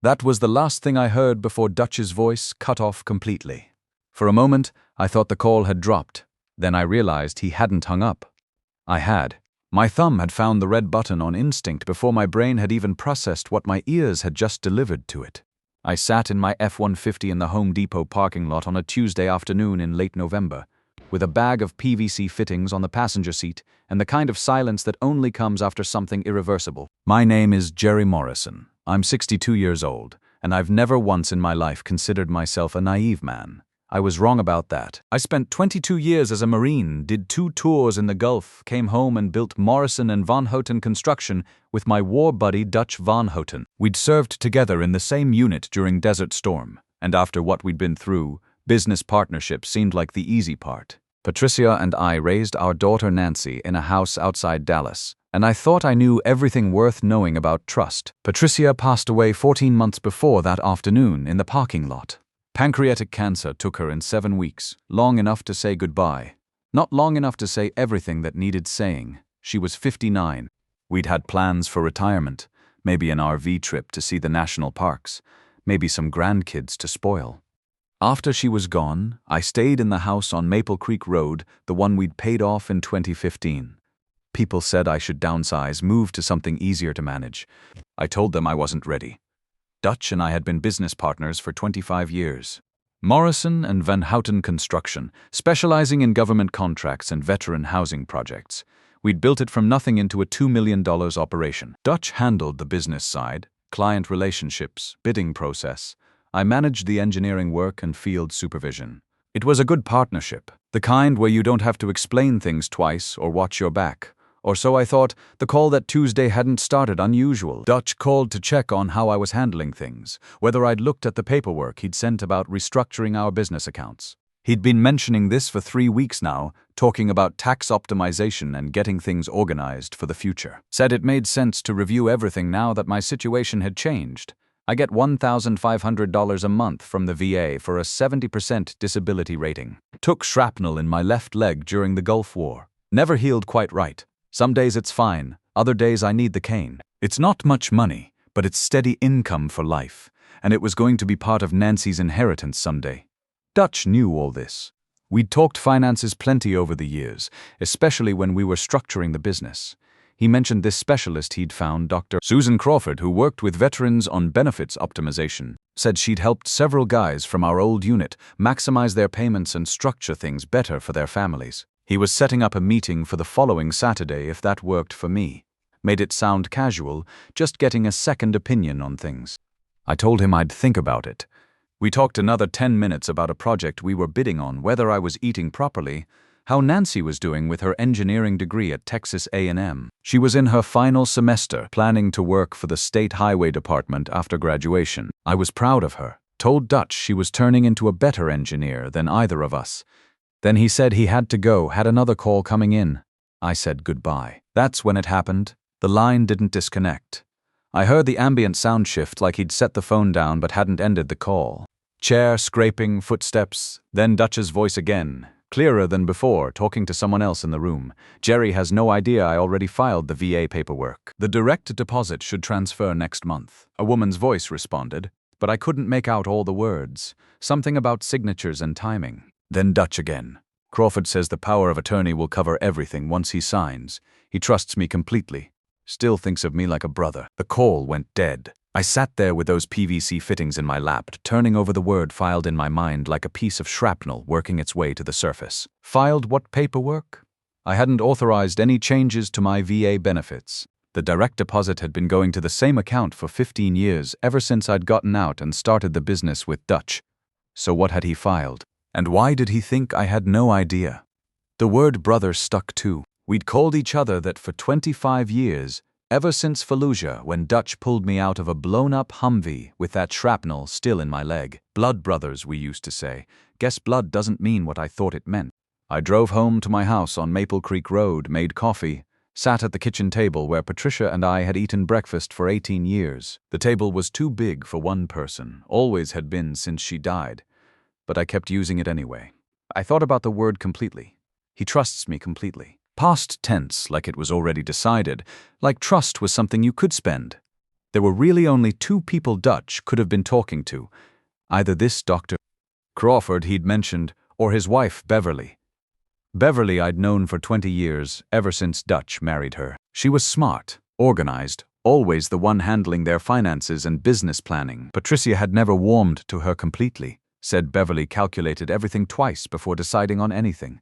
That was the last thing I heard before Dutch's voice cut off completely. For a moment, I thought the call had dropped. Then I realized he hadn't hung up. I had. My thumb had found the red button on instinct before my brain had even processed what my ears had just delivered to it. I sat in my F-150 in the Home Depot parking lot on a Tuesday afternoon in late November, with a bag of PVC fittings on the passenger seat and the kind of silence that only comes after something irreversible. My name is Jerry Morrison. I'm 62 years old, and I've never once in my life considered myself a naive man. I was wrong about that. I spent 22 years as a Marine, did 2 tours in the Gulf, came home and built Morrison and Van Houten Construction with my war buddy Dutch Van Houten. We'd served together in the same unit during Desert Storm, and after what we'd been through, business partnership seemed like the easy part. Patricia and I raised our daughter Nancy in a house outside Dallas, and I thought I knew everything worth knowing about trust. Patricia passed away 14 months before that afternoon in the parking lot. Pancreatic cancer took her in 7 weeks, long enough to say goodbye. Not long enough to say everything that needed saying. She was 59. We'd had plans for retirement, maybe an RV trip to see the national parks, maybe some grandkids to spoil. After she was gone, I stayed in the house on Maple Creek Road, the one we'd paid off in 2015. People said I should downsize, move to something easier to manage. I told them I wasn't ready. Dutch and I had been business partners for 25 years. Morrison and Van Houten Construction, specializing in government contracts and veteran housing projects. We'd built it from nothing into a $2 million operation. Dutch handled the business side, client relationships, bidding process. I managed the engineering work and field supervision. It was a good partnership, the kind where you don't have to explain things twice or watch your back. Or so I thought. The call that Tuesday hadn't started unusual. Dutch called to check on how I was handling things, whether I'd looked at the paperwork he'd sent about restructuring our business accounts. He'd been mentioning this for 3 weeks now, talking about tax optimization and getting things organized for the future. Said it made sense to review everything now that my situation had changed. I get $1,500 a month from the VA for a 70% disability rating. Took shrapnel in my left leg during the Gulf War. Never healed quite right. Some days it's fine, other days I need the cane. It's not much money, but it's steady income for life, and it was going to be part of Nancy's inheritance someday. Dutch knew all this. We'd talked finances plenty over the years, especially when we were structuring the business. He mentioned this specialist he'd found, Dr. Susan Crawford, who worked with veterans on benefits optimization. Said she'd helped several guys from our old unit maximize their payments and structure things better for their families. He was setting up a meeting for the following Saturday if that worked for me. Made it sound casual, just getting a second opinion on things. I told him I'd think about it. We talked another 10 minutes about a project we were bidding on, whether I was eating properly, how Nancy was doing with her engineering degree at Texas A&M. She was in her final semester, planning to work for the State Highway Department after graduation. I was proud of her. Told Dutch she was turning into a better engineer than either of us. Then he said he had to go, had another call coming in. I said goodbye. That's when it happened. The line didn't disconnect. I heard the ambient sound shift like he'd set the phone down but hadn't ended the call. Chair scraping, footsteps, then Dutch's voice again, clearer than before, talking to someone else in the room. Jerry has no idea I already filed the VA paperwork. The direct deposit should transfer next month. A woman's voice responded, but I couldn't make out all the words. Something about signatures and timing. Then Dutch again. Crawford says the power of attorney will cover everything once he signs. He trusts me completely. Still thinks of me like a brother. The call went dead. I sat there with those PVC fittings in my lap, turning over the word filed in my mind like a piece of shrapnel working its way to the surface. Filed what paperwork? I hadn't authorized any changes to my VA benefits. The direct deposit had been going to the same account for 15 years, ever since I'd gotten out and started the business with Dutch. So what had he filed? And why did he think I had no idea? The word brother stuck too. We'd called each other that for 25 years, ever since Fallujah, when Dutch pulled me out of a blown-up Humvee with that shrapnel still in my leg. Blood brothers, we used to say. Guess blood doesn't mean what I thought it meant. I drove home to my house on Maple Creek Road, made coffee, sat at the kitchen table where Patricia and I had eaten breakfast for 18 years. The table was too big for one person, always had been since she died. But I kept using it anyway. I thought about the word completely. He trusts me completely. Past tense, like it was already decided, like trust was something you could spend. There were really only two people Dutch could have been talking to, either this Dr. Crawford he'd mentioned or his wife Beverly. Beverly I'd known for 20 years, ever since Dutch married her. She was smart, organized, always the one handling their finances and business planning. Patricia had never warmed to her completely, said Beverly calculated everything twice before deciding on anything.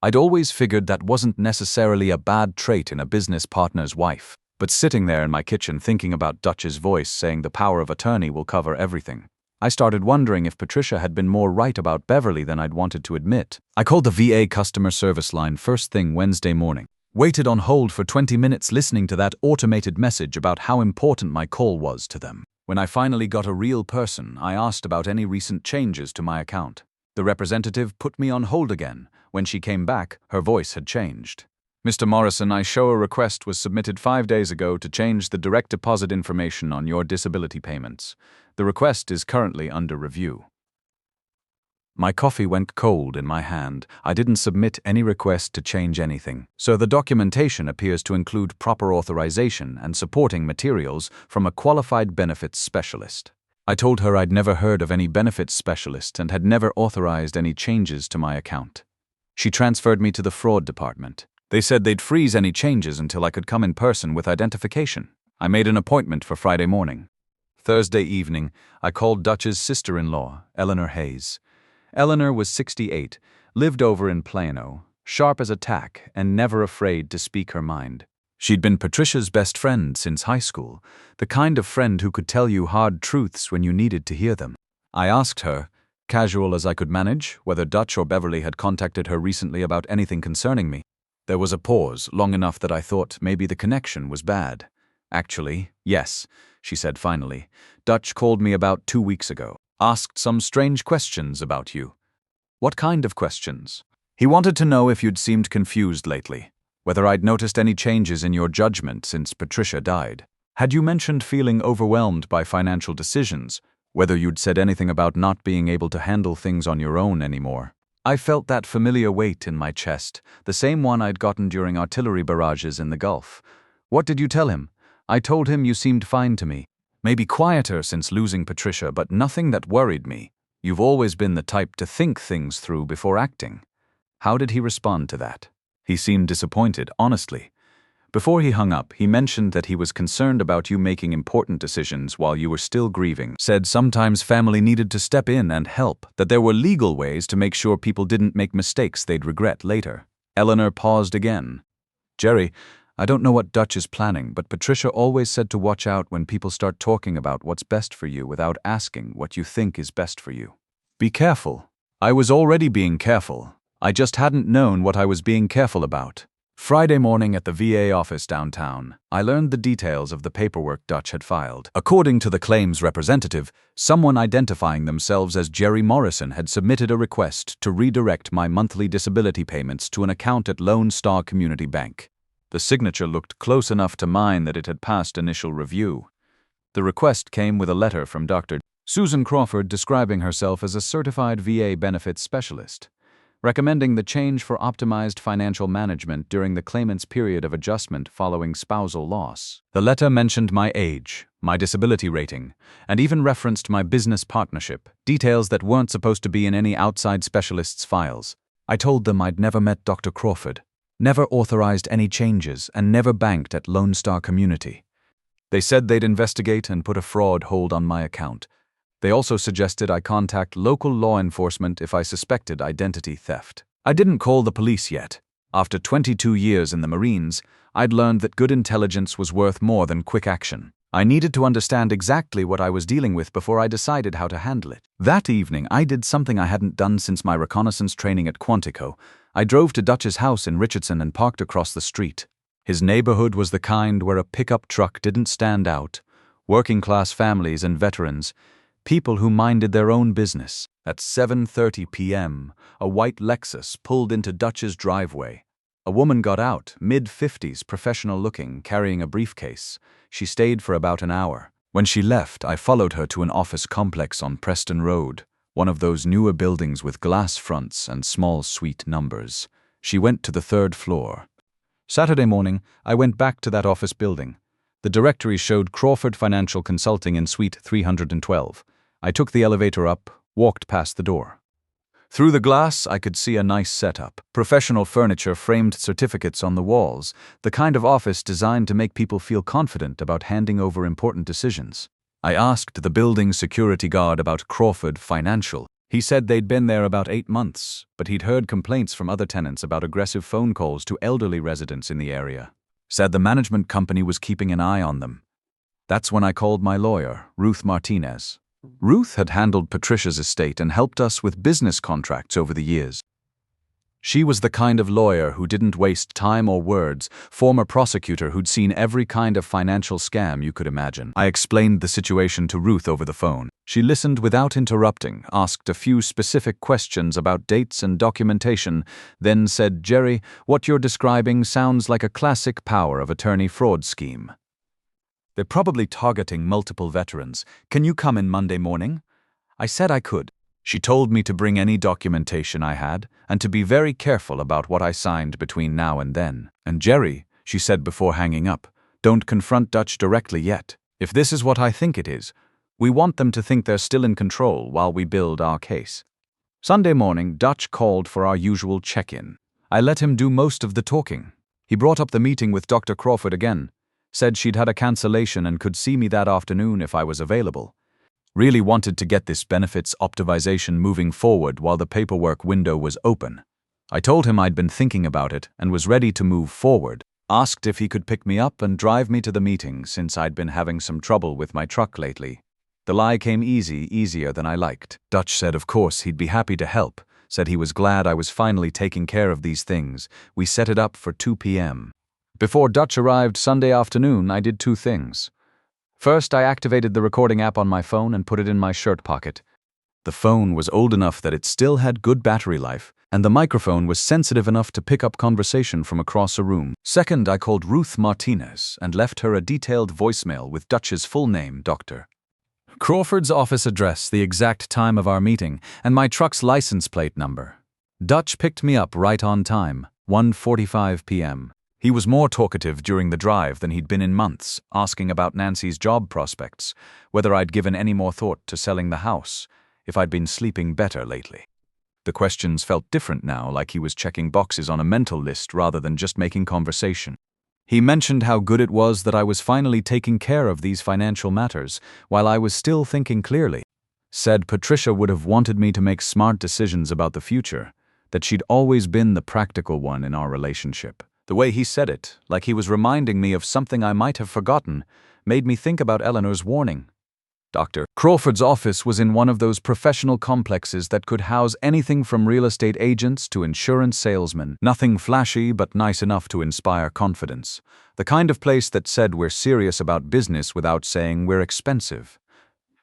I'd always figured that wasn't necessarily a bad trait in a business partner's wife, but sitting there in my kitchen thinking about Dutch's voice saying the power of attorney will cover everything, I started wondering if Patricia had been more right about Beverly than I'd wanted to admit. I called the VA customer service line first thing Wednesday morning. Waited on hold for 20 minutes listening to that automated message about how important my call was to them. When I finally got a real person, I asked about any recent changes to my account. The representative put me on hold again. When she came back, her voice had changed. Mr. Morrison, I show a request was submitted 5 days ago to change the direct deposit information on your disability payments. The request is currently under review. My coffee went cold in my hand. I didn't submit any request to change anything, so the documentation appears to include proper authorization and supporting materials from a qualified benefits specialist. I told her I'd never heard of any benefits specialist and had never authorized any changes to my account. She transferred me to the fraud department. They said they'd freeze any changes until I could come in person with identification. I made an appointment for Friday morning. Thursday evening, I called Dutch's sister-in-law, Eleanor Hayes. Eleanor was 68, lived over in Plano, sharp as a tack and never afraid to speak her mind. She'd been Patricia's best friend since high school, the kind of friend who could tell you hard truths when you needed to hear them. I asked her, casual as I could manage, whether Dutch or Beverly had contacted her recently about anything concerning me. There was a pause, long enough that I thought maybe the connection was bad. Actually, yes, she said finally. Dutch called me about 2 weeks ago. Asked some strange questions about you. What kind of questions? He wanted to know if you'd seemed confused lately, whether I'd noticed any changes in your judgment since Patricia died. Had you mentioned feeling overwhelmed by financial decisions, whether you'd said anything about not being able to handle things on your own anymore. I felt that familiar weight in my chest, the same one I'd gotten during artillery barrages in the Gulf. What did you tell him? I told him you seemed fine to me. Maybe quieter since losing Patricia, but nothing that worried me. You've always been the type to think things through before acting. How did he respond to that? He seemed disappointed, honestly. Before he hung up, he mentioned that he was concerned about you making important decisions while you were still grieving, said sometimes family needed to step in and help, that there were legal ways to make sure people didn't make mistakes they'd regret later. Eleanor paused again. Jerry, I don't know what Dutch is planning, but Patricia always said to watch out when people start talking about what's best for you without asking what you think is best for you. Be careful. I was already being careful. I just hadn't known what I was being careful about. Friday morning at the VA office downtown, I learned the details of the paperwork Dutch had filed. According to the claims representative, someone identifying themselves as Jerry Morrison had submitted a request to redirect my monthly disability payments to an account at Lone Star Community Bank. The signature looked close enough to mine that it had passed initial review. The request came with a letter from Dr. Susan Crawford describing herself as a certified VA benefits specialist, recommending the change for optimized financial management during the claimant's period of adjustment following spousal loss. The letter mentioned my age, my disability rating, and even referenced my business partnership, details that weren't supposed to be in any outside specialist's files. I told them I'd never met Dr. Crawford, never authorized any changes, and never banked at Lone Star Community. They said they'd investigate and put a fraud hold on my account. They also suggested I contact local law enforcement if I suspected identity theft. I didn't call the police yet. After 22 years in the Marines, I'd learned that good intelligence was worth more than quick action. I needed to understand exactly what I was dealing with before I decided how to handle it. That evening, I did something I hadn't done since my reconnaissance training at Quantico. I drove to Dutch's house in Richardson and parked across the street. His neighborhood was the kind where a pickup truck didn't stand out. Working-class families and veterans, people who minded their own business. At 7:30 p.m., a white Lexus pulled into Dutch's driveway. A woman got out, mid-50s, professional-looking, carrying a briefcase. She stayed for about an hour. When she left, I followed her to an office complex on Preston Road, one of those newer buildings with glass fronts and small suite numbers. She went to the 3rd floor. Saturday morning, I went back to that office building. The directory showed Crawford Financial Consulting in Suite 312. I took the elevator up, walked past the door. Through the glass, I could see a nice setup. Professional furniture, framed certificates on the walls, the kind of office designed to make people feel confident about handing over important decisions. I asked the building security guard about Crawford Financial. He said they'd been there about 8 months, but he'd heard complaints from other tenants about aggressive phone calls to elderly residents in the area. Said the management company was keeping an eye on them. That's when I called my lawyer, Ruth Martinez. Ruth had handled Patricia's estate and helped us with business contracts over the years. She was the kind of lawyer who didn't waste time or words, former prosecutor who'd seen every kind of financial scam you could imagine. I explained the situation to Ruth over the phone. She listened without interrupting, asked a few specific questions about dates and documentation, then said, "Jerry, what you're describing sounds like a classic power of attorney fraud scheme. They're probably targeting multiple veterans. Can you come in Monday morning?" I said I could. She told me to bring any documentation I had, and to be very careful about what I signed between now and then. "And Jerry," she said before hanging up, "don't confront Dutch directly yet. If this is what I think it is, we want them to think they're still in control while we build our case." Sunday morning, Dutch called for our usual check-in. I let him do most of the talking. He brought up the meeting with Dr. Crawford again, said she'd had a cancellation and could see me that afternoon if I was available. Really wanted to get this benefits optimization moving forward while the paperwork window was open. I told him I'd been thinking about it and was ready to move forward. Asked if he could pick me up and drive me to the meeting since I'd been having some trouble with my truck lately. The lie came easier than I liked. Dutch said of course he'd be happy to help, said he was glad I was finally taking care of these things. We set it up for 2 p.m. Before Dutch arrived Sunday afternoon, I did 2 things. First, I activated the recording app on my phone and put it in my shirt pocket. The phone was old enough that it still had good battery life, and the microphone was sensitive enough to pick up conversation from across a room. Second, I called Ruth Martinez and left her a detailed voicemail with Dutch's full name, Dr. Crawford's office address, the exact time of our meeting, and my truck's license plate number. Dutch picked me up right on time, 1:45 p.m. He was more talkative during the drive than he'd been in months, asking about Nancy's job prospects, whether I'd given any more thought to selling the house, if I'd been sleeping better lately. The questions felt different now, like he was checking boxes on a mental list rather than just making conversation. He mentioned how good it was that I was finally taking care of these financial matters, while I was still thinking clearly. Said Patricia would have wanted me to make smart decisions about the future, that she'd always been the practical one in our relationship. The way he said it, like he was reminding me of something I might have forgotten, made me think about Eleanor's warning. Dr. Crawford's office was in one of those professional complexes that could house anything from real estate agents to insurance salesmen. Nothing flashy, but nice enough to inspire confidence. The kind of place that said we're serious about business without saying we're expensive.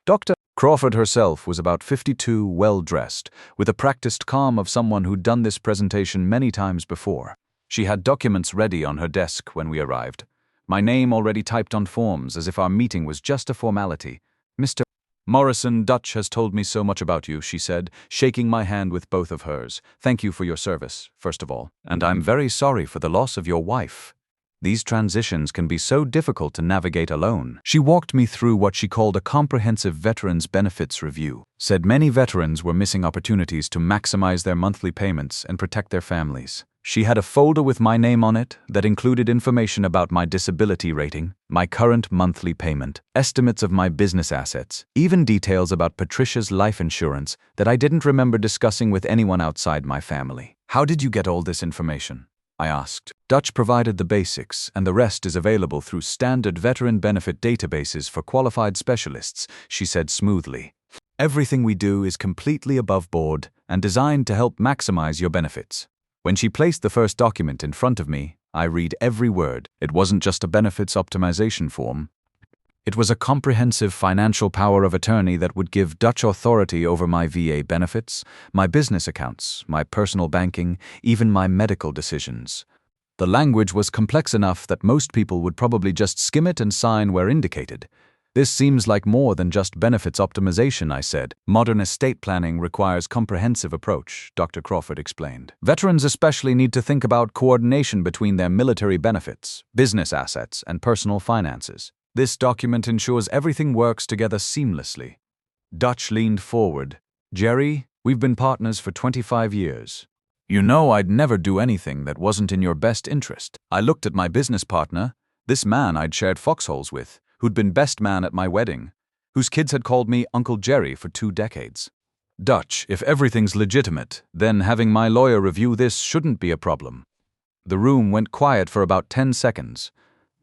Dr. Crawford herself was about 52, well-dressed, with the practiced calm of someone who'd done this presentation many times before. She had documents ready on her desk when we arrived. My name already typed on forms, as if our meeting was just a formality. "Mr. Morrison, Dutch has told me so much about you," she said, shaking my hand with both of hers. "Thank you for your service, first of all. And I'm very sorry for the loss of your wife. These transitions can be so difficult to navigate alone." She walked me through what she called a comprehensive veterans benefits review. Said many veterans were missing opportunities to maximize their monthly payments and protect their families. She had a folder with my name on it that included information about my disability rating, my current monthly payment, estimates of my business assets, even details about Patricia's life insurance that I didn't remember discussing with anyone outside my family. "How did you get all this information?" I asked. Dutch provided the basics, and the rest is available through standard veteran benefit databases for qualified specialists, she said smoothly. "Everything we do is completely above board and designed to help maximize your benefits." When she placed the first document in front of me, I read every word. It wasn't just a benefits optimization form. It was a comprehensive financial power of attorney that would give Dutch authority over my VA benefits, my business accounts, my personal banking, even my medical decisions. The language was complex enough that most people would probably just skim it and sign where indicated. This seems like more than just benefits optimization, I said. Modern estate planning requires comprehensive approach, Dr. Crawford explained. Veterans especially need to think about coordination between their military benefits, business assets, and personal finances. This document ensures everything works together seamlessly. Dutch leaned forward. Jerry, we've been partners for 25 years. You know I'd never do anything that wasn't in your best interest. I looked at my business partner, this man I'd shared foxholes with, who'd been best man at my wedding, whose kids had called me Uncle Jerry for 2 decades. Dutch, if everything's legitimate, then having my lawyer review this shouldn't be a problem. The room went quiet for about 10 seconds.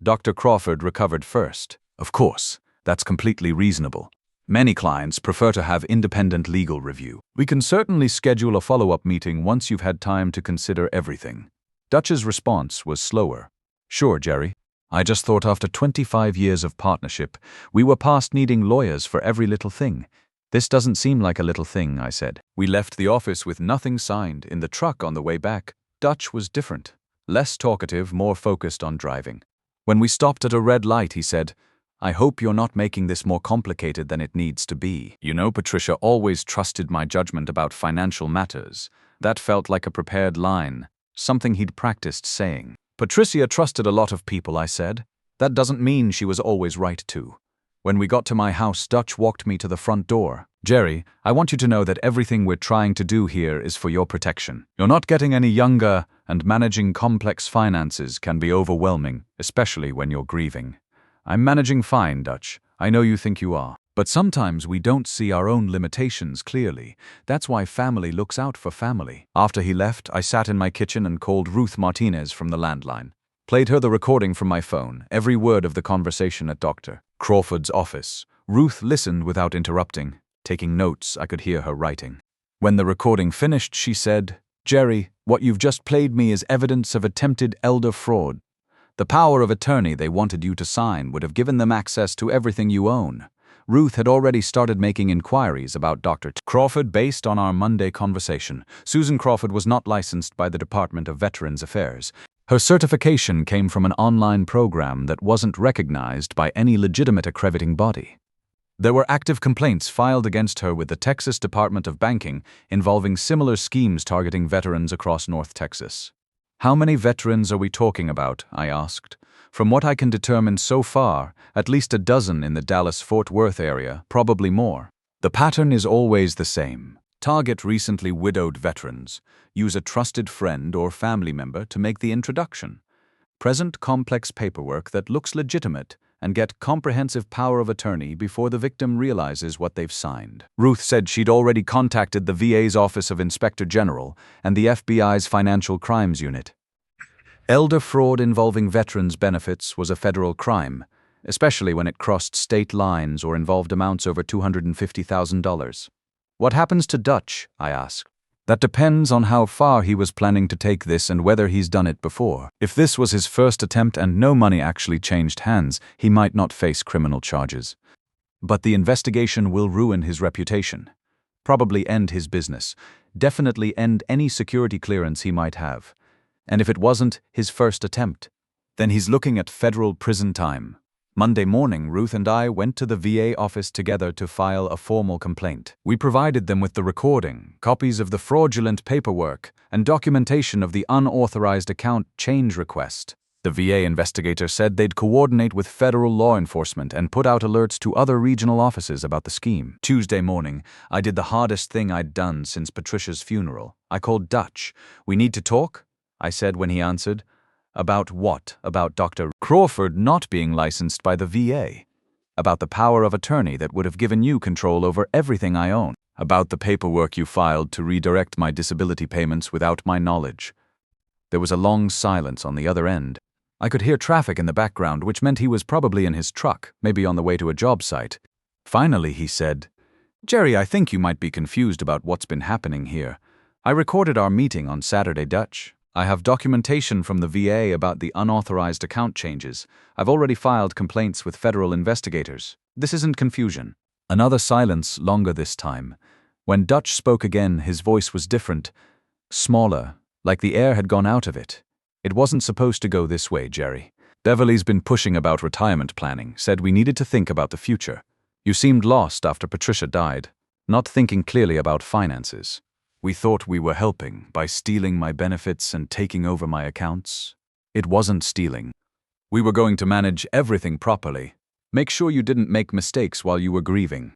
Dr. Crawford recovered first. Of course, that's completely reasonable. Many clients prefer to have independent legal review. We can certainly schedule a follow-up meeting once you've had time to consider everything. Dutch's response was slower. Sure, Jerry. I just thought after 25 years of partnership, we were past needing lawyers for every little thing. This doesn't seem like a little thing, I said. We left the office with nothing signed. In the truck on the way back, Dutch was different. Less talkative, more focused on driving. When we stopped at a red light, he said, I hope you're not making this more complicated than it needs to be. You know, Patricia always trusted my judgment about financial matters. That felt like a prepared line, something he'd practiced saying. Patricia trusted a lot of people, I said. That doesn't mean she was always right too. When we got to my house, Dutch walked me to the front door. Jerry, I want you to know that everything we're trying to do here is for your protection. You're not getting any younger, and managing complex finances can be overwhelming, especially when you're grieving. I'm managing fine, Dutch. I know you think you are. But sometimes we don't see our own limitations clearly. That's why family looks out for family. After he left, I sat in my kitchen and called Ruth Martinez from the landline. Played her the recording from my phone, every word of the conversation at Dr. Crawford's office. Ruth listened without interrupting. Taking notes, I could hear her writing. When the recording finished, she said, Jerry, what you've just played me is evidence of attempted elder fraud. The power of attorney they wanted you to sign would have given them access to everything you own. Ruth had already started making inquiries about Dr. Crawford based on our Monday conversation. Susan Crawford was not licensed by the Department of Veterans Affairs. Her certification came from an online program that wasn't recognized by any legitimate accrediting body. There were active complaints filed against her with the Texas Department of Banking involving similar schemes targeting veterans across North Texas. How many veterans are we talking about? I asked. From what I can determine so far, at least a dozen in the Dallas-Fort Worth area, probably more. The pattern is always the same. Target recently widowed veterans. Use a trusted friend or family member to make the introduction. Present complex paperwork that looks legitimate and get comprehensive power of attorney before the victim realizes what they've signed. Ruth said she'd already contacted the VA's Office of Inspector General and the FBI's Financial Crimes Unit. Elder fraud involving veterans' benefits was a federal crime, especially when it crossed state lines or involved amounts over $250,000. What happens to Dutch? I asked. That depends on how far he was planning to take this and whether he's done it before. If this was his first attempt and no money actually changed hands, he might not face criminal charges. But the investigation will ruin his reputation. Probably end his business. Definitely end any security clearance he might have. And if it wasn't his first attempt, then he's looking at federal prison time. Monday morning, Ruth and I went to the VA office together to file a formal complaint. We provided them with the recording, copies of the fraudulent paperwork, and documentation of the unauthorized account change request. The VA investigator said they'd coordinate with federal law enforcement and put out alerts to other regional offices about the scheme. Tuesday morning, I did the hardest thing I'd done since Patricia's funeral. I called Dutch. We need to talk? I said when he answered. About what? About Dr. Crawford not being licensed by the VA. About the power of attorney that would have given you control over everything I own. About the paperwork you filed to redirect my disability payments without my knowledge. There was a long silence on the other end. I could hear traffic in the background, which meant he was probably in his truck, maybe on the way to a job site. Finally, he said, Jerry, I think you might be confused about what's been happening here. I recorded our meeting on Saturday, Dutch. I have documentation from the VA about the unauthorized account changes. I've already filed complaints with federal investigators. This isn't confusion. Another silence, longer this time. When Dutch spoke again, his voice was different, smaller, like the air had gone out of it. It wasn't supposed to go this way, Jerry. Beverly's been pushing about retirement planning, said we needed to think about the future. You seemed lost after Patricia died, not thinking clearly about finances. We thought we were helping by stealing my benefits and taking over my accounts. It wasn't stealing. We were going to manage everything properly. Make sure you didn't make mistakes while you were grieving.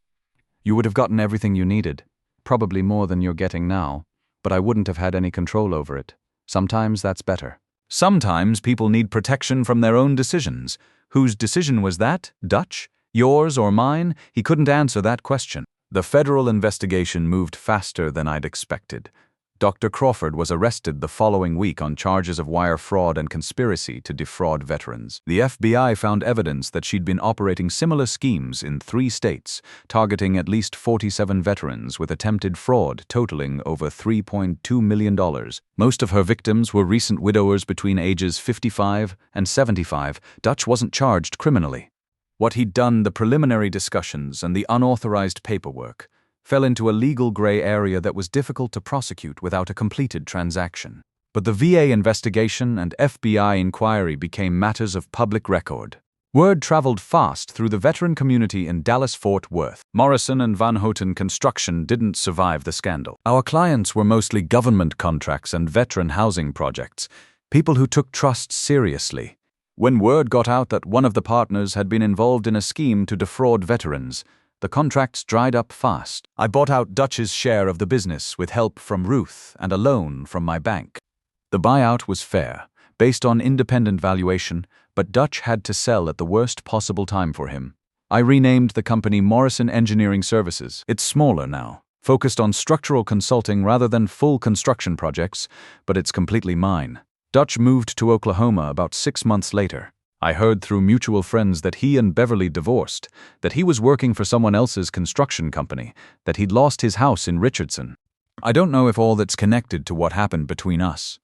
You would have gotten everything you needed, probably more than you're getting now, but I wouldn't have had any control over it. Sometimes that's better. Sometimes people need protection from their own decisions. Whose decision was that? Dutch? Yours or mine? He couldn't answer that question. The federal investigation moved faster than I'd expected. Dr. Crawford was arrested the following week on charges of wire fraud and conspiracy to defraud veterans. The FBI found evidence that she'd been operating similar schemes in 3 states, targeting at least 47 veterans with attempted fraud totaling over $3.2 million. Most of her victims were recent widowers between ages 55 and 75. Dutch wasn't charged criminally. What he'd done, the preliminary discussions and the unauthorized paperwork, fell into a legal gray area that was difficult to prosecute without a completed transaction. But the VA investigation and FBI inquiry became matters of public record. Word traveled fast through the veteran community in Dallas-Fort Worth. Morrison and Van Houten Construction didn't survive the scandal. Our clients were mostly government contracts and veteran housing projects, people who took trust seriously. When word got out that one of the partners had been involved in a scheme to defraud veterans, the contracts dried up fast. I bought out Dutch's share of the business with help from Ruth and a loan from my bank. The buyout was fair, based on independent valuation, but Dutch had to sell at the worst possible time for him. I renamed the company Morrison Engineering Services. It's smaller now, focused on structural consulting rather than full construction projects, but it's completely mine. Dutch moved to Oklahoma about 6 months later. I heard through mutual friends that he and Beverly divorced, that he was working for someone else's construction company, that he'd lost his house in Richardson. I don't know if all that's connected to what happened between us,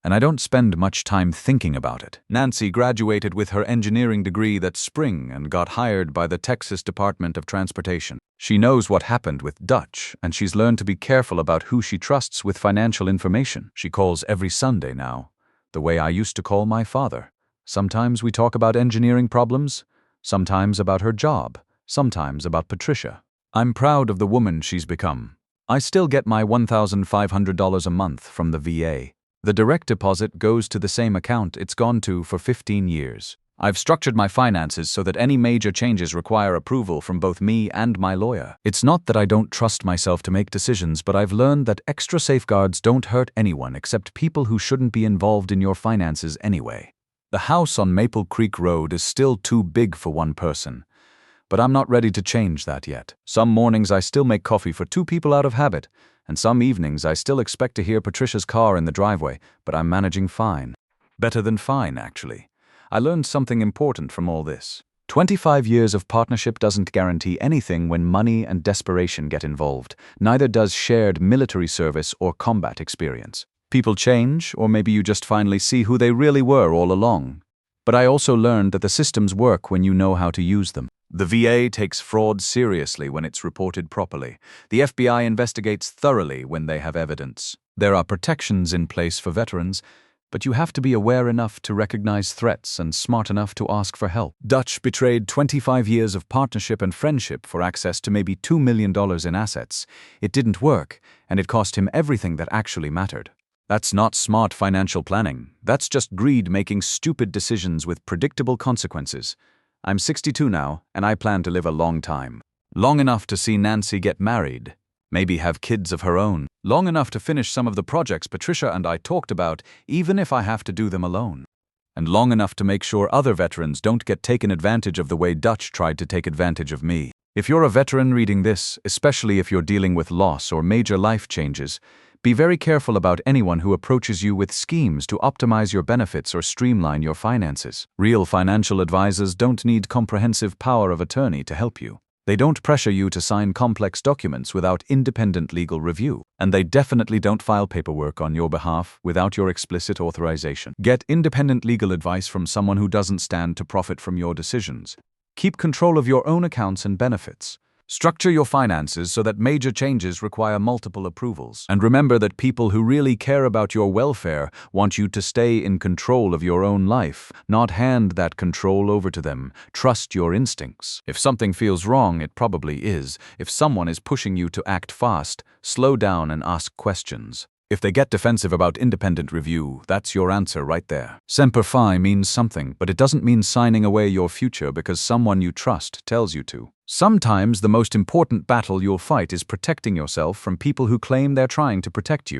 and I don't spend much time thinking about it. Nancy graduated with her engineering degree that spring and got hired by the Texas Department of Transportation. She knows what happened with Dutch, and she's learned to be careful about who she trusts with financial information. She calls every Sunday now, the way I used to call my father. Sometimes we talk about engineering problems, sometimes about her job, sometimes about Patricia. I'm proud of the woman she's become. I still get my $1,500 a month from the VA. The direct deposit goes to the same account it's gone to for 15 years. I've structured my finances so that any major changes require approval from both me and my lawyer. It's not that I don't trust myself to make decisions, but I've learned that extra safeguards don't hurt anyone except people who shouldn't be involved in your finances anyway. The house on Maple Creek Road is still too big for one person, but I'm not ready to change that yet. Some mornings I still make coffee for 2 people out of habit, and some evenings I still expect to hear Patricia's car in the driveway, but I'm managing fine. Better than fine, actually. I learned something important from all this. 25 years of partnership doesn't guarantee anything when money and desperation get involved. Neither does shared military service or combat experience. People change, or maybe you just finally see who they really were all along. But I also learned that the systems work when you know how to use them. The VA takes fraud seriously when it's reported properly. The FBI investigates thoroughly when they have evidence. There are protections in place for veterans, but you have to be aware enough to recognize threats and smart enough to ask for help. Dutch betrayed 25 years of partnership and friendship for access to maybe $2 million in assets. It didn't work, and it cost him everything that actually mattered. That's not smart financial planning. That's just greed making stupid decisions with predictable consequences. I'm 62 now, and I plan to live a long time. Long enough to see Nancy get married, maybe have kids of her own. Long enough to finish some of the projects Patricia and I talked about, even if I have to do them alone. And long enough to make sure other veterans don't get taken advantage of the way Dutch tried to take advantage of me. If you're a veteran reading this, especially if you're dealing with loss or major life changes, be very careful about anyone who approaches you with schemes to optimize your benefits or streamline your finances. Real financial advisors don't need comprehensive power of attorney to help you. They don't pressure you to sign complex documents without independent legal review. And they definitely don't file paperwork on your behalf without your explicit authorization. Get independent legal advice from someone who doesn't stand to profit from your decisions. Keep control of your own accounts and benefits. Structure your finances so that major changes require multiple approvals. And remember that people who really care about your welfare want you to stay in control of your own life, not hand that control over to them. Trust your instincts. If something feels wrong, it probably is. If someone is pushing you to act fast, slow down and ask questions. If they get defensive about independent review, that's your answer right there. Semper Fi means something, but it doesn't mean signing away your future because someone you trust tells you to. Sometimes the most important battle you'll fight is protecting yourself from people who claim they're trying to protect you.